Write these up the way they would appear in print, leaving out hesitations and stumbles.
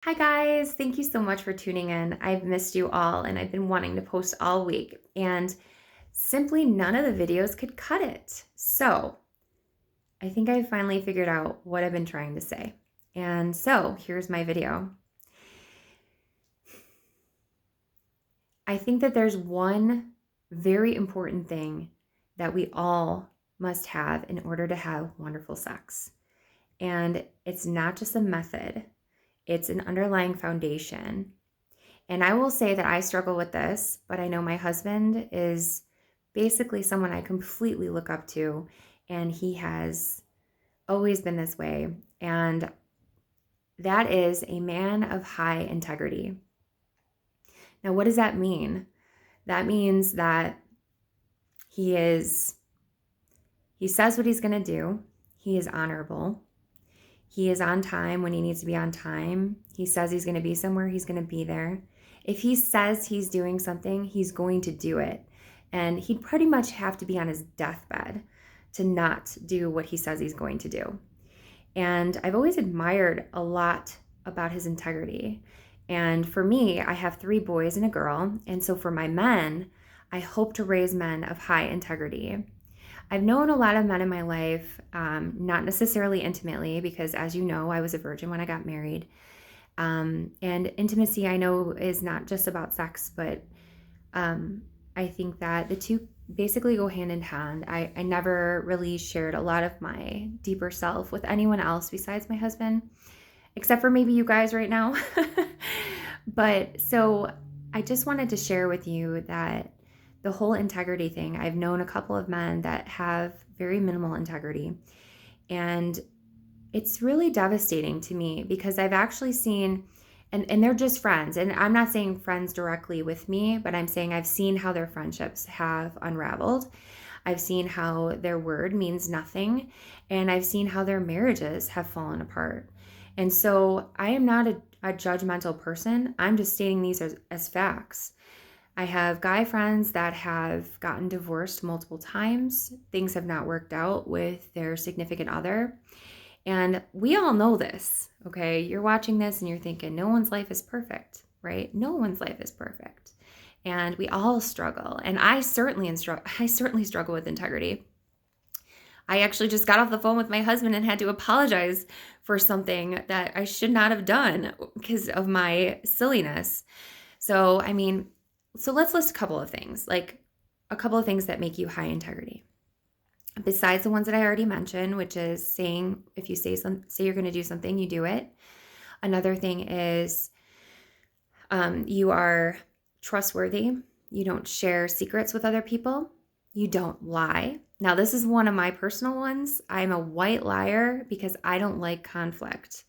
Hi guys, thank you so much for tuning in. I've missed you all and I've been wanting to post all week and simply none of the videos could cut it. So I think I finally figured out what I've been trying to say. And so here's my video. I think that there's one very important thing that we all must have in order to have wonderful sex. And it's not just a method, it's an underlying foundation. And I will say that I struggle with this, but I know my husband is basically someone I completely look up to, and he has always been this way. And that is a man of high integrity. Now, what does that mean? That means that he says what he's going to do. He is honorable. He is on time when he needs to be on time. He says he's going to be somewhere, he's going to be there. If he says he's doing something, he's going to do it. And he'd pretty much have to be on his deathbed to not do what he says he's going to do. And I've always admired a lot about his integrity. And for me, I have 3 boys and a girl. And so for my men, I hope to raise men of high integrity. I've known a lot of men in my life, not necessarily intimately, because as you know, I was a virgin when I got married. And intimacy, I know, is not just about sex, but I think that the two basically go hand in hand. I never really shared a lot of my deeper self with anyone else besides my husband, except for maybe you guys right now. But so I just wanted to share with you that the whole integrity thing, I've known a couple of men that have very minimal integrity. And it's really devastating to me because I've actually seen, and they're just friends. And I'm not saying friends directly with me, but I'm saying I've seen how their friendships have unraveled. I've seen how their word means nothing. And I've seen how their marriages have fallen apart. And so I am not a judgmental person. I'm just stating these as facts. I have guy friends that have gotten divorced multiple times. Things have not worked out with their significant other. And we all know this, okay? You're watching this and you're thinking, no one's life is perfect, right? No one's life is perfect. And we all struggle. And I certainly struggle with integrity. I actually just got off the phone with my husband and had to apologize for something that I should not have done because of my silliness. So let's list a couple of things, like a couple of things that make you high integrity. Besides the ones that I already mentioned, which is saying, if you say you're going to do something, you do it. Another thing is you are trustworthy. You don't share secrets with other people. You don't lie. Now, this is one of my personal ones. I'm a white liar because I don't like conflict.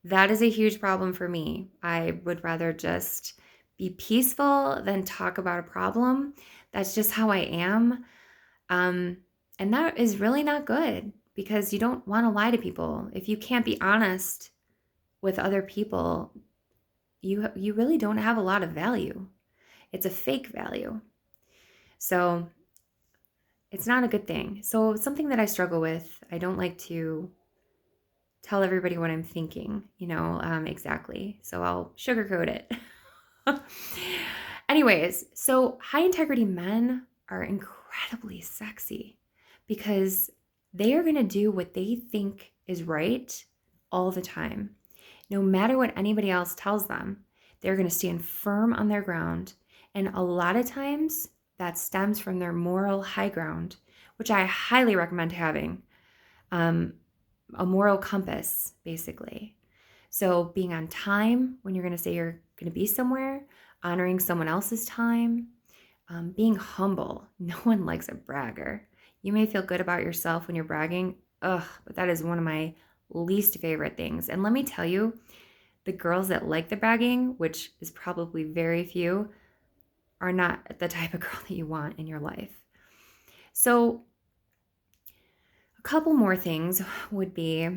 That is a huge problem for me. I would rather just be peaceful than talk about a problem. That's just how I am. And that is really not good because you don't want to lie to people. If you can't be honest with other people, you really don't have a lot of value. It's a fake value. So it's not a good thing. So it's something that I struggle with. I don't like to tell everybody what I'm thinking, exactly. So I'll sugarcoat it. Anyways, so high integrity men are incredibly sexy because they are going to do what they think is right all the time. No matter what anybody else tells them, they're going to stand firm on their ground. And a lot of times that stems from their moral high ground, which I highly recommend having, a moral compass, basically. So being on time when you're going to say you're going to be somewhere, honoring someone else's time, being humble. No one likes a bragger. You may feel good about yourself when you're bragging, but that is one of my least favorite things. And let me tell you, the girls that like the bragging, which is probably very few, are not the type of girl that you want in your life. So a couple more things would be,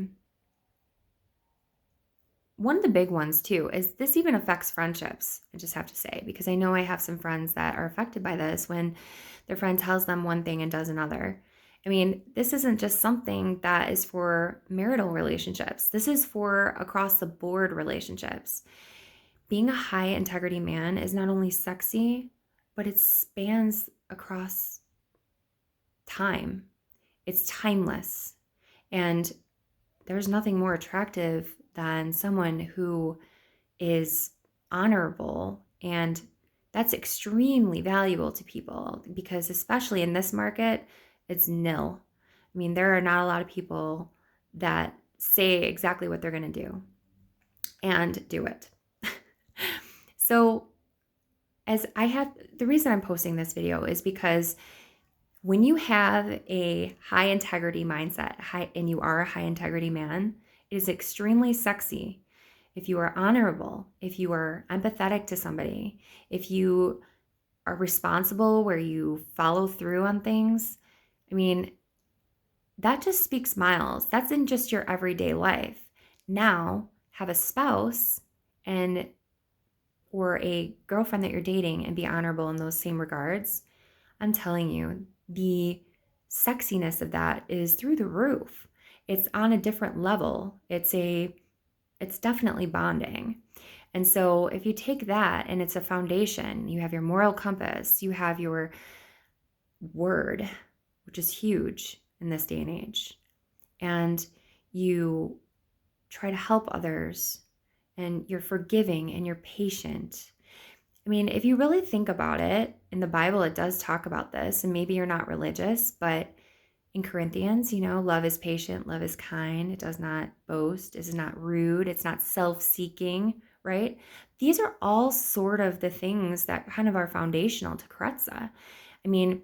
one of the big ones too is this even affects friendships, I just have to say, because I know I have some friends that are affected by this when their friend tells them one thing and does another. I mean, this isn't just something that is for marital relationships. This is for across the board relationships. Being a high integrity man is not only sexy, but it spans across time. It's timeless. And there's nothing more attractive than someone who is honorable, and that's extremely valuable to people because especially in this market, it's nil. I mean, there are not a lot of people that say exactly what they're going to do and do it. So, as I have, the reason I'm posting this video is because when you have a high integrity mindset, and you are a high integrity man, it is extremely sexy. If you are honorable, if you are empathetic to somebody, if you are responsible where you follow through on things, I mean, that just speaks miles. That's in just your everyday life. Now, have a spouse and or a girlfriend that you're dating and be honorable in those same regards. I'm telling you, the sexiness of that is through the roof. It's on a different level. It's definitely bonding. And so if you take that and it's a foundation, you have your moral compass, you have your word, which is huge in this day and age, and you try to help others, and you're forgiving and you're patient. I mean, if you really think about it, in the Bible, it does talk about this, and maybe you're not religious, but in Corinthians, love is patient, love is kind, it does not boast, it is not rude, it's not self-seeking, right? These are all sort of the things that kind of are foundational to Karezza. I mean,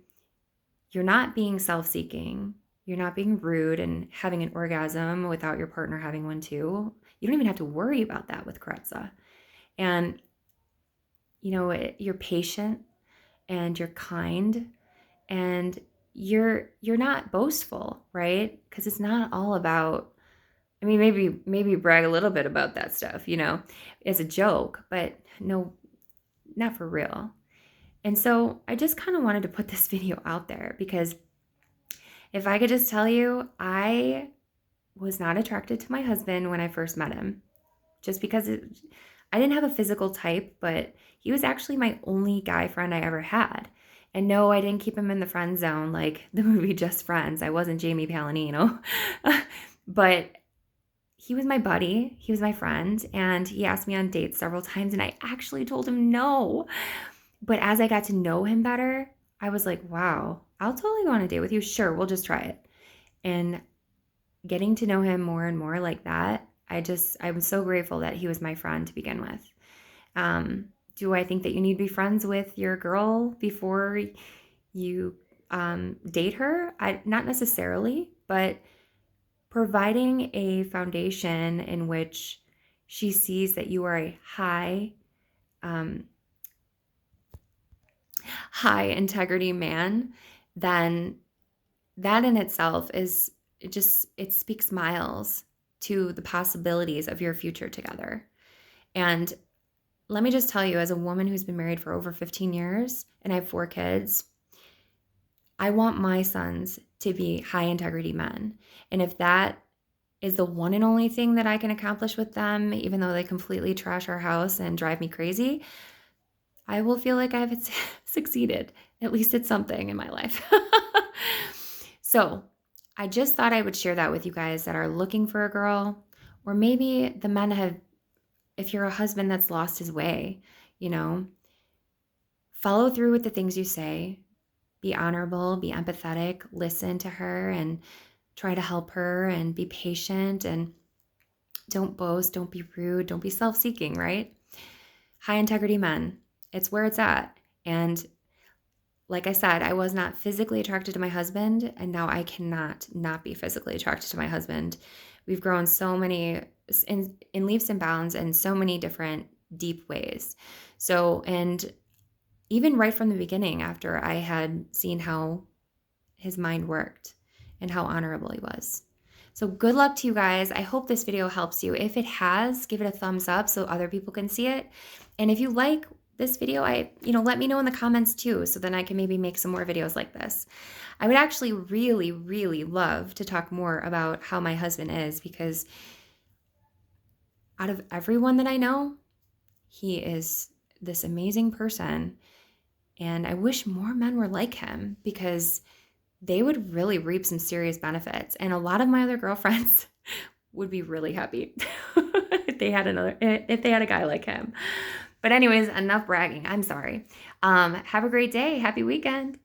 you're not being self-seeking, you're not being rude and having an orgasm without your partner having one too. You don't even have to worry about that with Karezza. And, you're patient and you're kind and you're not boastful, right? Because it's not all about, I mean, maybe brag a little bit about that stuff, as a joke, but no, not for real. And so I just kind of wanted to put this video out there because if I could just tell you, I was not attracted to my husband when I first met him, just because I didn't have a physical type, but he was actually my only guy friend I ever had. And no, I didn't keep him in the friend zone like the movie Just Friends. I wasn't Jamie Palladino. But he was my buddy. He was my friend. And he asked me on dates several times. And I actually told him no. But as I got to know him better, I was like, wow, I'll totally go on a date with you. Sure, we'll just try it. And getting to know him more and more like that, I'm so grateful that he was my friend to begin with. Do I think that you need to be friends with your girl before you date her? Not necessarily, but providing a foundation in which she sees that you are a high integrity man, then that in itself it speaks miles to the possibilities of your future together. And let me just tell you, as a woman who's been married for over 15 years and I have 4 kids, I want my sons to be high integrity men. And if that is the one and only thing that I can accomplish with them, even though they completely trash our house and drive me crazy, I will feel like I've succeeded. At least it's something in my life. So I just thought I would share that with you guys that are looking for a girl, or maybe the men if you're a husband that's lost his way, follow through with the things you say, be honorable, be empathetic, listen to her and try to help her and be patient and don't boast, don't be rude, don't be self-seeking, right? High integrity men, it's where it's at. And like I said, I was not physically attracted to my husband, and now I cannot not be physically attracted to my husband. We've grown so many in leaps and bounds in so many different deep ways. So, and even right from the beginning, after I had seen how his mind worked and how honorable he was. So good luck to you guys. I hope this video helps you. If it has, give it a thumbs up so other people can see it. And if you like this video, let me know in the comments too, so then I can maybe make some more videos like this. I would actually really, really love to talk more about how my husband is, because out of everyone that I know, he is this amazing person. And I wish more men were like him, because they would really reap some serious benefits. And a lot of my other girlfriends would be really happy if they had a guy like him. But anyways, enough bragging. I'm sorry. Have a great day. Happy weekend.